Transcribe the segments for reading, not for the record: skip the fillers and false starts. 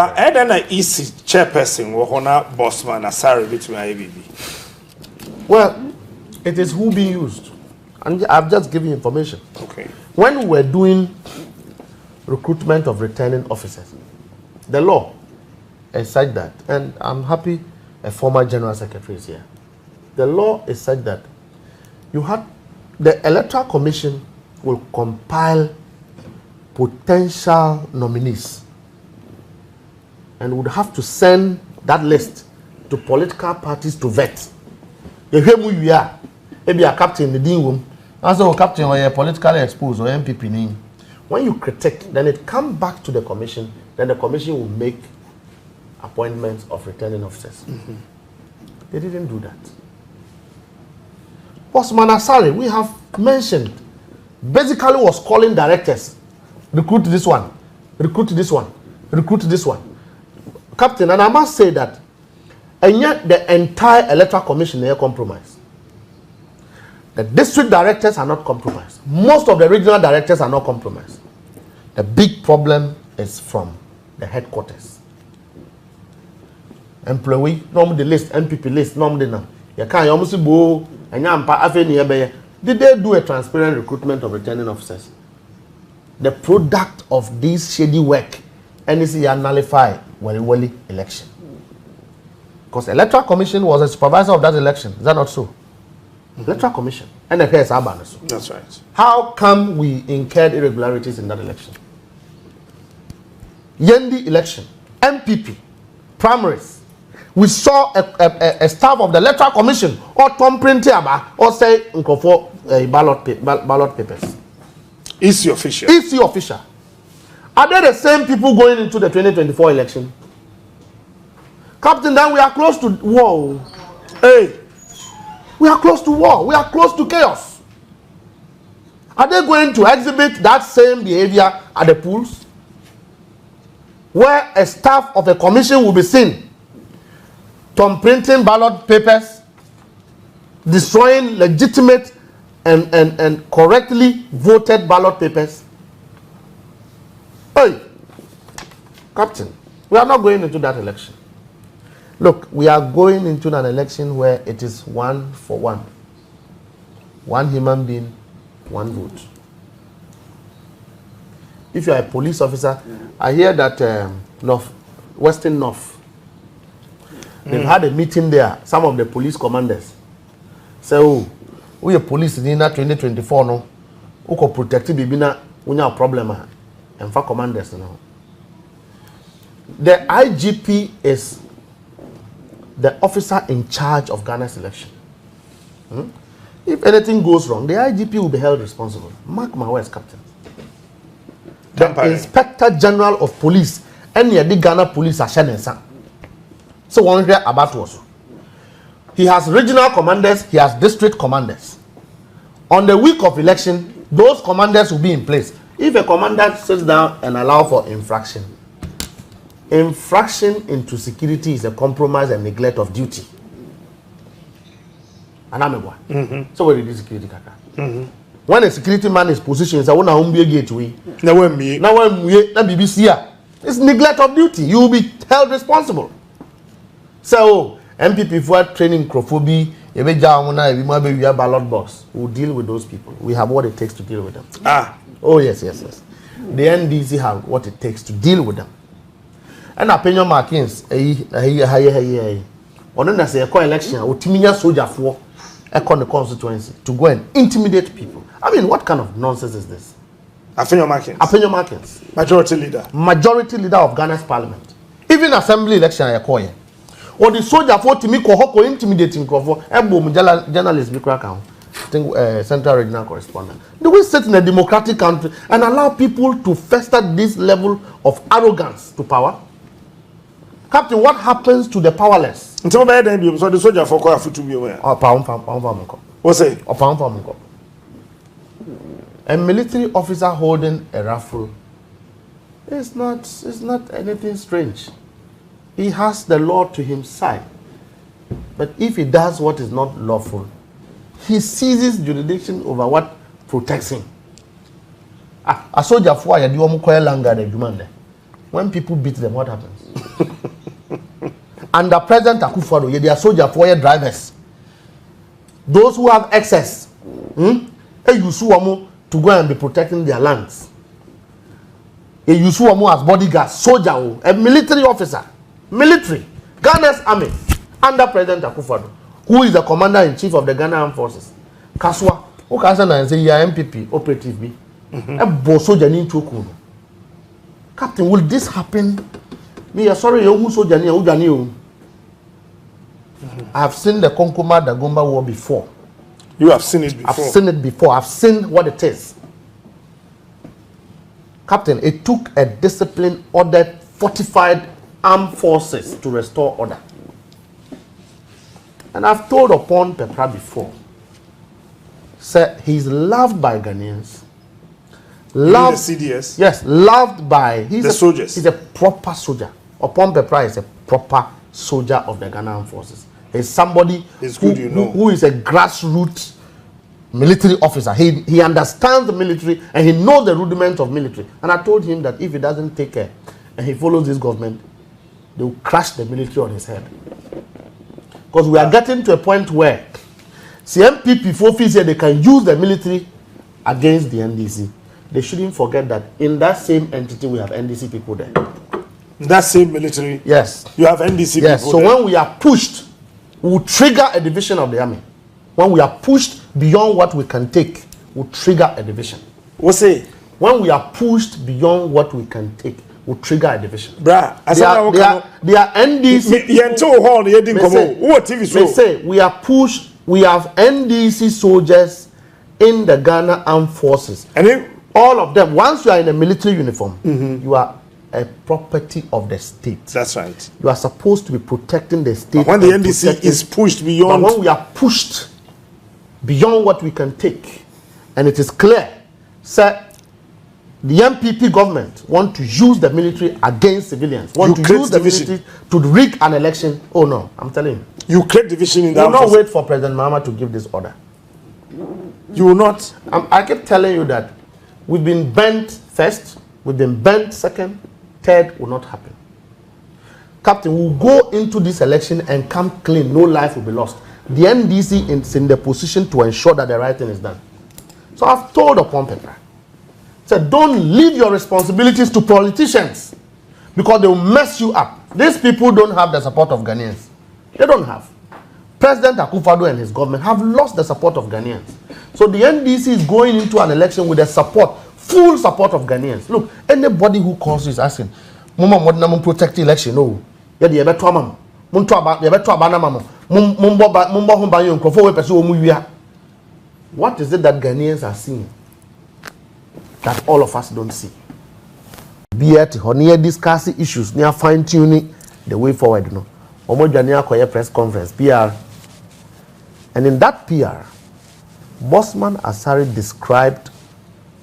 But I don't know easy chairperson or honor bossman Asari between IBB. Well, it is who being used. And I've just given you information. Okay. When we were doing recruitment of returning officers, the law is such that, and I'm happy a former general secretary is here. The law is such that the Electoral Commission will compile potential nominees and would have to send that list to political parties to vet. You hear who you are. Maybe a captain in the dean room. Also a captain or a politically exposed or NPP name. When you critique, then it comes back to the commission. Then the commission will make appointments of returning officers. They didn't do that. Osman Asari, we have mentioned, basically was calling directors. Recruit this one, recruit this one, recruit this one. Captain, and I must say that, and yet the entire Electoral Commission is compromised. The district directors are not compromised. Most of the regional directors are not compromised. The big problem is from the headquarters. Employee, normally the list, NPP list, normally now. You can't almost go and did they do a transparent recruitment of returning officers? The product of this shady work, NEC nullify Wali election. Because Electoral Commission was a supervisor of that election. Is that not so? Electoral Commission. And the case That's right. How come we incurred irregularities in that election? Yendi election, NPP, primaries. We saw a staff of the Electoral Commission or Tom Printiaba or say for ballot papers. EC official. EC official. Are they the same people going into the 2024 election? Captain, then we are close to war. Hey, we are close to war. We are close to chaos. Are they going to exhibit that same behavior at the polls? Where a staff of a commission will be seen Tom printing ballot papers, destroying legitimate and correctly voted ballot papers. Hey, Captain, we are not going into that election. Look, we are going into an election where it is 1 for 1. One human being, one vote. If you are a police officer, I hear that Western North, they've had a meeting there, some of the police commanders. So, we are police in 2024, no? Who can protect the Bibina, we have a problem. And for commanders, no? The IGP is the officer in charge of Ghana's election. If anything goes wrong, the IGP will be held responsible. Mark my words, Captain. The Inspector General of Police and the Ghana Police are Shanensa. So one here about us. He has regional commanders, he has district commanders. On the week of election, those commanders will be in place. If a commander sits down and allow for infraction into security is a compromise and neglect of duty. And I'm a So where is security kaka? When a security man is positioned, I want to be a gateway. Now when BBC here, it's neglect of duty. You will be held responsible. So MPP for training Crophobia, a ballot box. We'll deal with those people. We have what it takes to deal with them. Oh yes. The NDC have what it takes to deal with them. And opinion markings, on the say a election, or Timinia soldier for a constituency to go and intimidate people. I mean, what kind of nonsense is this? Opinion markings. Majority leader of Ghana's parliament. Even assembly election, I call it. Or the soldier for Timiko intimidating for a journalist, Central Regional Correspondent. Do we sit in a democratic country and allow people to fester this level of arrogance to power? Captain, what happens to the powerless? Until by then, so the soldier for Koya to be aware. What's it? A military officer holding a rifle is not anything strange. He has the law to his side. But if he does what is not lawful, he seizes jurisdiction over what protects him. A soldier for a duomo langa de jumande. When people beat them, what happens? Under President Akufo-Addo, they are soldier for drivers. Those who have excess, you sue them to go and be protecting their lands. You sue them as bodyguards, soldier, a military officer, military, Ghana's army, under President Akufo-Addo, who is the commander-in-chief of the Ghana Armed Forces. Kaswa, who can say you are NPP, operative B. A boss soldier in Choku. Captain, will this happen? Me, sorry, you soldier near I have seen the Konkoma Dagomba war before. You have seen it before? I've seen it before. I've seen what it is. Captain, it took a disciplined, ordered, fortified armed forces to restore order. And I've told upon Pepra before, sir, he's loved by Ghanaians. Loved, the CDS? Yes, loved by the soldiers. He's a proper soldier. Upon Pepra is a proper soldier of the Ghana Armed Forces. He's somebody who is a grassroots military officer. He understands the military and he knows the rudiments of military. And I told him that if he doesn't take care and he follows this government, they will crash the military on his head. Because we are getting to a point where NPP for fees they can use the military against the NDC. They shouldn't forget that in that same entity we have NDC people there. That same military? Yes. You have NDC people so there. When we are pushed, we will trigger a division of the army. When we are pushed beyond what we can take, we'll trigger a division. What's it? When we are pushed beyond what we can take, we'll trigger a division. Bruh, they are NDC. They say we are pushed. We have NDC soldiers in the Ghana Armed Forces. And then, all of them, once you are in a military uniform, you are a property of the state. That's right. You are supposed to be protecting the state. But when the NDC is pushed beyond... But when we are pushed beyond what we can take, and it is clear, sir, the NPP government want to use the military against civilians, want to use the military to rig an election. Oh no, I'm telling you. You create division in that. You will not wait for President Mahama to give this order. You will not. I keep telling you that we've been bent first, we've been bent second, third will not happen. Captain, we'll go into this election and come clean. No life will be lost. The NDC is in the position to ensure that the right thing is done. So I've told upon Petra, said, don't leave your responsibilities to politicians because they will mess you up. These people don't have the support of Ghanaians. They don't have. President Akufo-Addo and his government have lost the support of Ghanaians. So the NDC is going into an election with the support, full support of Ghanaians. Look, anybody who calls you is asking, Mama, what protect the election? No. What is it that Ghanaians are seeing that all of us don't see? Be it near discussing issues, near fine-tuning the way forward. You know, Omo press conference PR, and in that PR, Bosman Asari described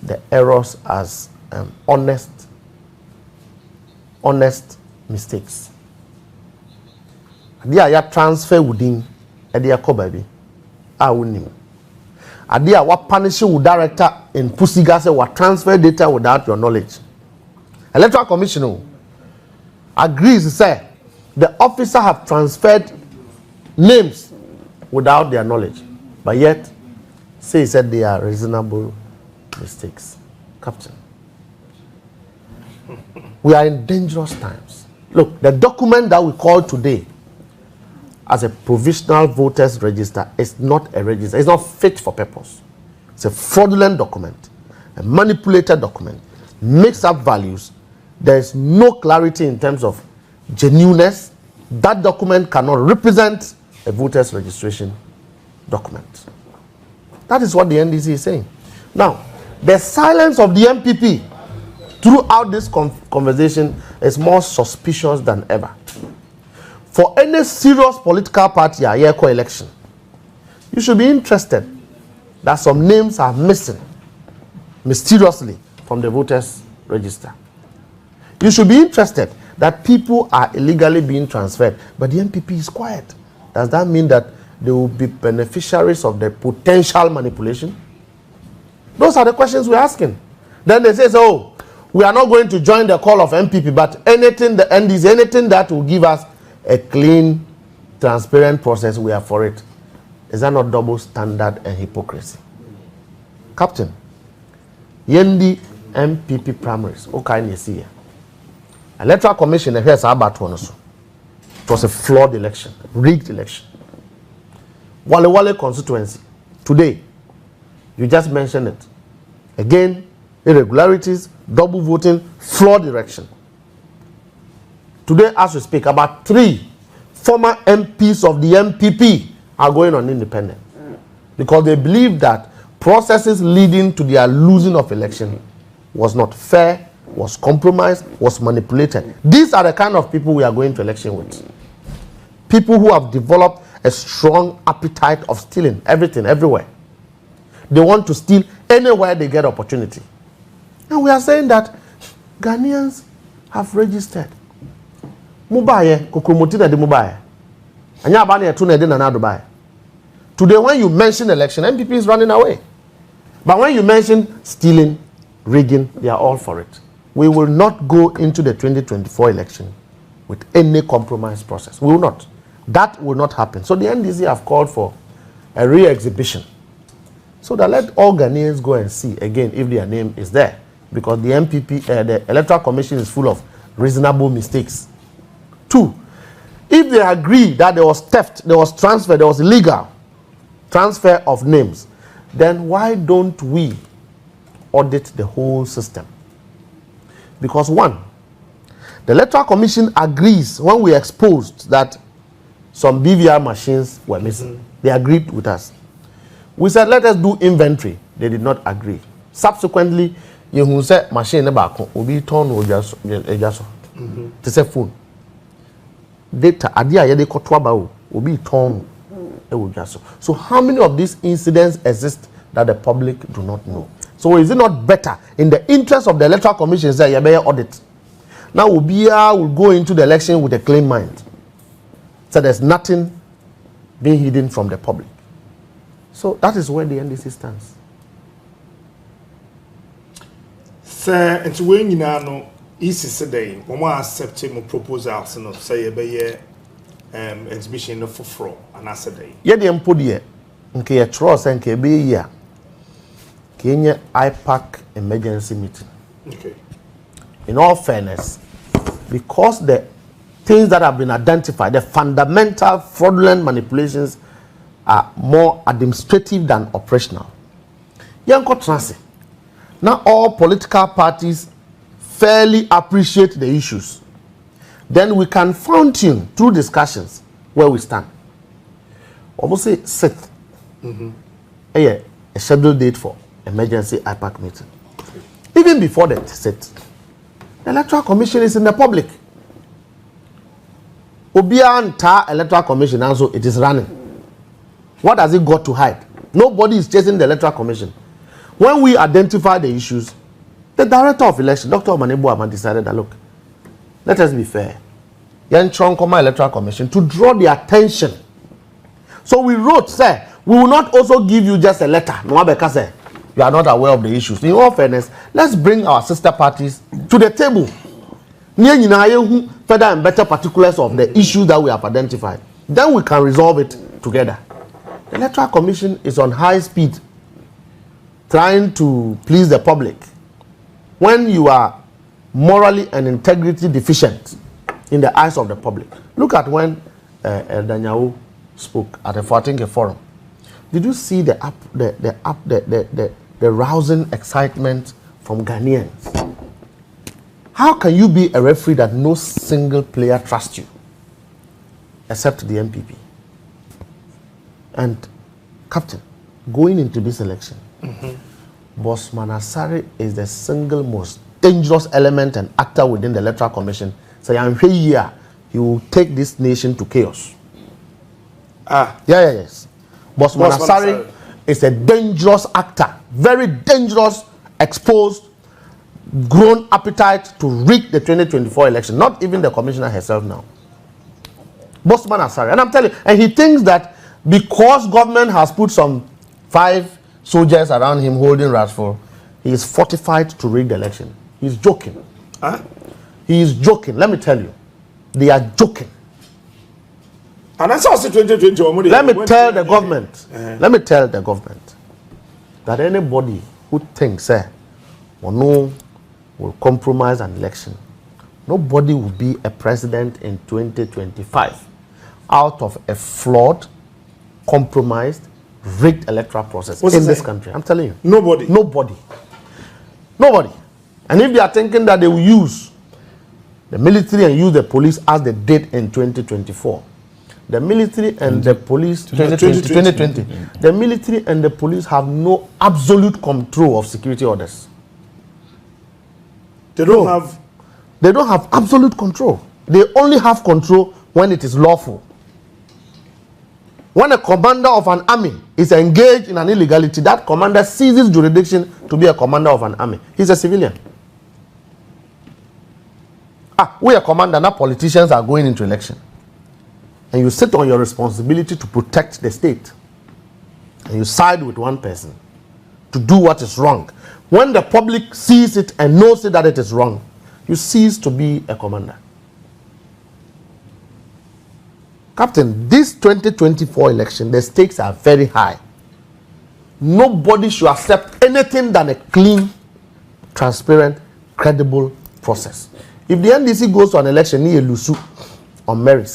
the errors as honest mistakes. Adia ya transfer within Adia ko baby. Unim. Adia wa punish you director in Pusiga say wa transfer data without your knowledge. Electoral Commission agrees to say the officer have transferred names without their knowledge, but yet he said they are reasonable mistakes. Captain, we are in dangerous times. Look, the document that we call today as a provisional voters register is not a register. It's not fit for purpose. It's a fraudulent document, a manipulated document, mixed up values. There is no clarity in terms of genuineness. That document cannot represent a voters registration document. That is what the NDC is saying. Now, the silence of the NPP throughout this conversation is more suspicious than ever. For any serious political party a year election, you should be interested that some names are missing mysteriously from the voters register. You should be interested that people are illegally being transferred, but the NPP is quiet. Does that mean that they will be beneficiaries of the potential manipulation? Those are the questions we're asking. Then they say, oh, We are not going to join the call of NPP, but anything the NDC, anything that will give us a clean, transparent process, we are for it. Is that not double standard and hypocrisy? Captain, Yendi NPP primaries, okay, you see here. Electoral Commission, here's about one also. It was a flawed election, rigged election. Wale constituency, today, you just mentioned it. Again, irregularities, double voting, flawed election. Today, as we speak, about 3 former MPs of the NPP are going on independent because they believe that processes leading to their losing of election was not fair, was compromised, was manipulated. These are the kind of people we are going to election with. People who have developed a strong appetite of stealing everything, everywhere. They want to steal anywhere they get opportunity. And we are saying that Ghanaians have registered. Mubaye, kukumutina de mubaye. Anya abani etuna de na Dubai. Today, when you mention election, NPP is running away. But when you mention stealing, rigging, they are all for it. We will not go into the 2024 election with any compromise process. We will not. That will not happen. So the NDC have called for a re-exhibition. So that let all Ghanaians go and see again if their name is there. Because the NPP, the Electoral Commission is full of reasonable mistakes. 2, if they agree that there was theft, there was transfer, there was illegal transfer of names, then why don't we audit the whole system? Because 1, the Electoral Commission agrees when we exposed that some BVR machines were missing. They agreed with us. We said, let us do inventory. They did not agree. Subsequently, you said machine will be torn or just to say phone. Data idea they will be torn. So how many of these incidents exist that the public do not know? So is it not better in the interest of the Electoral Commission say you better audit? Now Ubia will go into the election with a clean mind. So there's nothing being hidden from the public. So that is where the NDC stands. Sir, and when you know, easy today, when we accept my proposals, and say a exhibition for fraud, and I said, yeah, the employee, okay, a trust and KB year, Kenya IPAC emergency meeting. Okay. In all fairness, because the things that have been identified, the fundamental fraudulent manipulations are more administrative than operational. Yanko Transi. Now all political parties fairly appreciate the issues. Then we can fine-tune through discussions where we stand. Almost say set a scheduled date for emergency IPAC meeting. Even before that set, the Electoral Commission is in the public. Obia Nta Electoral Commission also it is running. What has it got to hide? Nobody is chasing the Electoral Commission. When we identify the issues, the director of election, Dr. Omanebu Ama, decided that look, let us be fair. Yan Chonkoma Electoral Commission to draw the attention. So we wrote, say, we will not also give you just a letter. No, because you are not aware of the issues. In all fairness, let's bring our sister parties to the table. Further and better particulars of the issues that we have identified. Then we can resolve it together. The Electoral Commission is on high speed trying to please the public. When you are morally and integrity deficient in the eyes of the public. Look at when Danyao spoke at the Fortinke Forum. Did you see the rousing excitement from Ghanaians? How can you be a referee that no single player trusts you except the NPP? And captain, going into this election, Boss Manasari is the single most dangerous element and actor within the Electoral Commission. So I'm here, he will take this nation to chaos. Yes. Boss Manasari is a dangerous actor, very dangerous, exposed, grown appetite to rig the 2024 election. Not even the commissioner herself now. Boss Manasari, and I'm telling you, and he thinks that because government has put some 5 soldiers around him holding Rashford, he is fortified to rig the election. He's joking. Huh? He is joking. Let me tell you. They are joking. And that's also 2020. Let me tell the government. Let me tell the government that anybody who thinks or no will compromise an election, nobody will be a president in 2025 out of a flawed, compromised, rigged electoral process in this country. I'm telling you. Nobody. Nobody. Nobody. And if they are thinking that they will use the military and use the police as they did in 2024, the military and the police, 2020, the military and the police have no absolute control of security orders. They don't have. They don't have absolute control. They only have control when it is lawful. When a commander of an army is engaged in an illegality, that commander ceases jurisdiction to be a commander of an army. He's a civilian. We are commander, now politicians are going into election. And you sit on your responsibility to protect the state. And you side with one person to do what is wrong. When the public sees it and knows it that it is wrong, you cease to be a commander. Captain, this 2024 election, the stakes are very high. Nobody should accept anything than a clean, transparent, credible process. If the NDC goes to an election near Lusu on merit,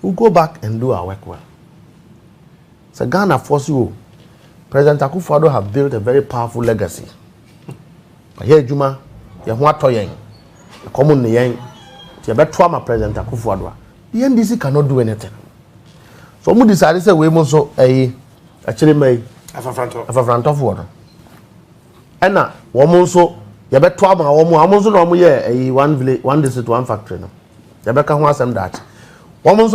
we'll go back and do our work well. So Ghana force you. President Akufo-Addo have built a very powerful legacy. Here, Juma, you want to yen, common yen, you better trauma President Akufo-Addo. The NDC cannot do anything. So we decided to say we must actually make a front of water. And now, we so you better trauma. We a one village, one district, one factory. You better come some that. Because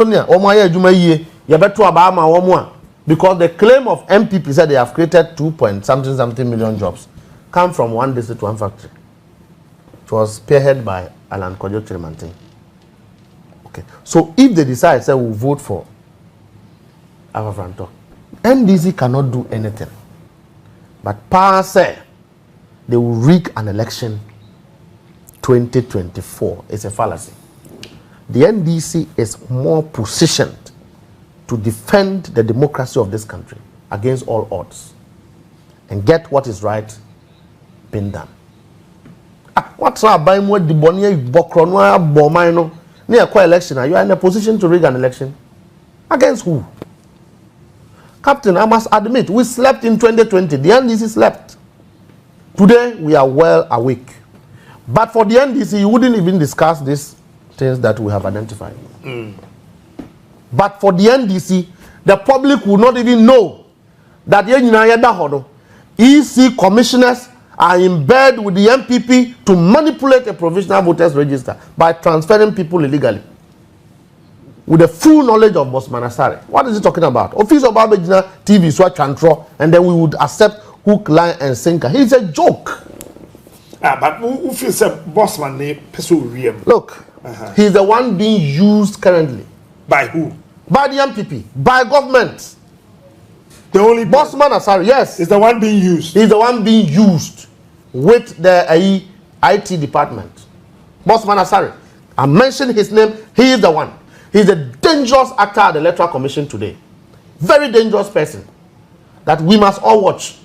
the claim of NPP said they have created 2.something million jobs come from one district, one factory. It was spearheaded by Alan Kojo Chirimantin. Okay. So if they decide, say we'll vote for Afafranto, NDC cannot do anything. But power say they will rig an election 2024. It's a fallacy. The NDC is more positioned to defend the democracy of this country against all odds and get what is right being done. What's up by more the Bonnier Bokronwa Bomino near election? Are you in a position to rig an election? Against who? Captain, I must admit, we slept in 2020. The NDC slept. Today, we are well awake. But for the NDC, you wouldn't even discuss these things that we have identified. But for the NDC, the public will not even know that the EC commissioners are in bed with the NPP to manipulate a provisional voters register by transferring people illegally. With the full knowledge of Boss Manasare. What is he talking about? Office of Aberdeen TV, Swat Chantro, and then we would accept hook, line, and sinker. He's a joke. But who feels a boss man name? Look, he's the one being used currently. By who? By the NPP. By government. The only Bossman Asari, yes. Is the one being used. He's the one being used with the IT department. Bossman Asari. I mentioned his name. He is the one. He's a dangerous actor at the Electoral Commission today. Very dangerous person that we must all watch.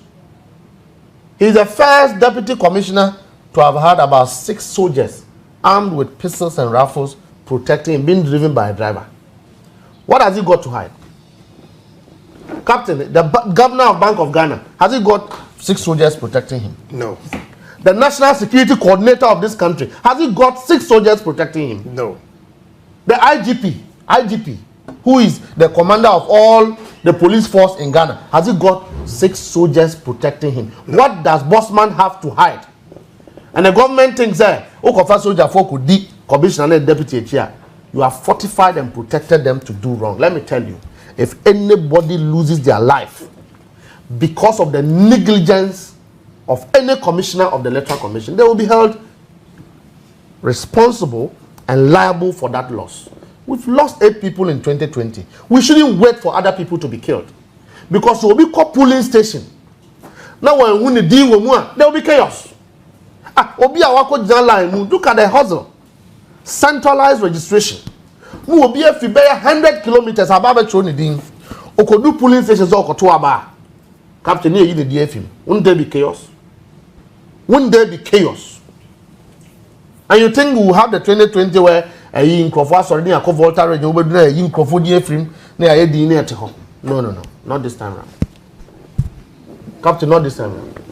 He's the first deputy commissioner to have had about 6 soldiers armed with pistols and rifles protecting him, being driven by a driver. What has he got to hide? Captain, the governor of Bank of Ghana, has he got 6 soldiers protecting him? No. The national security coordinator of this country, has he got 6 soldiers protecting him? No. The IGP, who is the commander of all the police force in Ghana, has he got 6 soldiers protecting him? No. What does Bossman have to hide? And the government thinks that, soldier folk could be commissioner and deputy chair. You have fortified and protected them to do wrong. Let me tell you, if anybody loses their life because of the negligence of any commissioner of the Electoral Commission, they will be held responsible and liable for that loss. We've lost 8 people in 2020. We shouldn't wait for other people to be killed. Because we will be called polling station. Now when we deal with more, there will be chaos. Obi a wako line mu. Look at the hustle. Centralized registration. Mu obi e fi be 100 kilometers above tro ni din. Okodu polling stations okoto aba. Captain here the DFM. Wouldn't there be chaos? Wouldn't there be chaos? And you think we will have the 2020 where a yin crofo sorry a volta region we do a yin crofo DFM na a di ni ate ho. No, not this time round. Captain, not this time round.